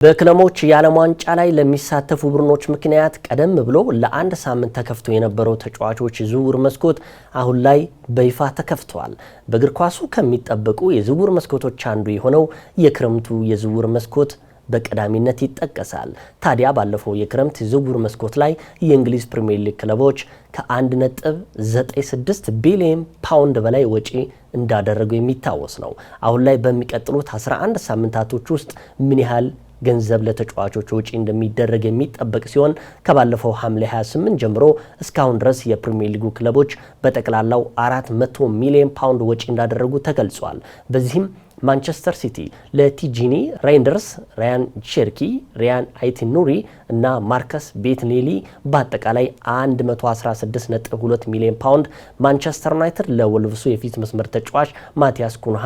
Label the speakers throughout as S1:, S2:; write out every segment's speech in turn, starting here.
S1: በክለሞች የዓለም ዋንጫ ላይ ለሚሳተፉ ቡድኖች ምክንያት ቀደም ብሎ ለአንድ ሳምንት ተከፍቶ የነበረው ተጫዋቾች ዝውውር መስኮት አሁን ላይ በይፋ ተከፍቷል። በእግር ኳሱ ከሚጠበቁ የዝውውር መስኮቶች አንዱ የሆነው የክረምቱ የዝውውር መስኮት በቀዳሚነት ይጠቀሳል። ታዲያ ባለፈው የክረምት ዝውውር መስኮት ላይ የእንግሊዝ ፕሪሚየር ሊግ ክለቦች ከ1.96 ቢሊዮን ፓውንድ በላይ ወጪ እንዳደረጉ የሚታወስ ነው። አሁን ላይ በሚቀጥሉት 11 ሳምንታቶች ውስጥ ምን ያህል ገንዘብ ለተጫዋቾች ወጪ እንደሚደረግ የሚጠበቅ ሲሆን ከባለፈው ሐምሌ 28 ጀምሮ እስካሁን ድረስ የፕሪሚየር ሊጉ ክለቦች በጠቅላላው 400 ሚሊዮን ፓውንድ ወጪ እንዳደረጉ ተገልጿል። በዚህም ማንቸስተር ሲቲ ለቲጂኒ ራይንደርስ፣ ራያን ቼርኪ፣ ሪያን አይቲኑሪ እና ማርከስ ቤትኔሊ በአጠቃላይ 116.2 ሚሊዮን ፓውንድ፣ ማንቸስተር ዩናይትድ ለወልቭሱ የፊት መስመር ተጫዋች ማቲያስ ኩንሃ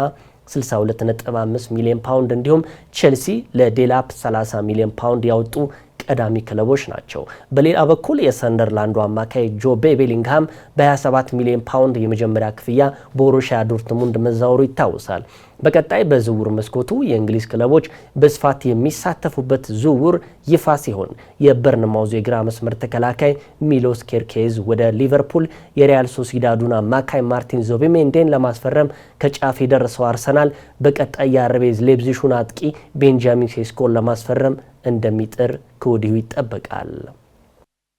S1: 62.5 ሚሊዮን ፓውንድ እንዲሁም ቼልሲ ለዴላፕ 30 ሚሊዮን ፓውንድ ያወጡ ቀዳሚ ክለቦች ናቸው። በሌላ በኩል የሰንደርላንዱ አማካይ ጆቤ ቤሊንግሃም በ27 ሚሊዮን ፓውንድ የመጀመሪያ ክፍያ ቦሩሺያ ዶርትሙንድ መዛወሩ ይታወሳል። በቀጣይ በዝውውር መስኮቱ የእንግሊዝ ክለቦች በስፋት የሚሳተፉበት ዝውውር ይፋ ሲሆን የበርንማውዝ የግራ መስመር ተከላካይ ሚሎስ ኬርኬዝ ወደ ሊቨርፑል፣ የሪያል ሶሲዳዱን አማካይ ማርቲን ዙቢሜንዲን ለማስፈረም ከጫፍ የደረሰው አርሰናል በቀጣይ የአርቢ ሌይፕዚጉን አጥቂ ቤንጃሚን ሴስኮን ለማስፈረም እንደሚጥር ከወዲሁ ይጠበቃል።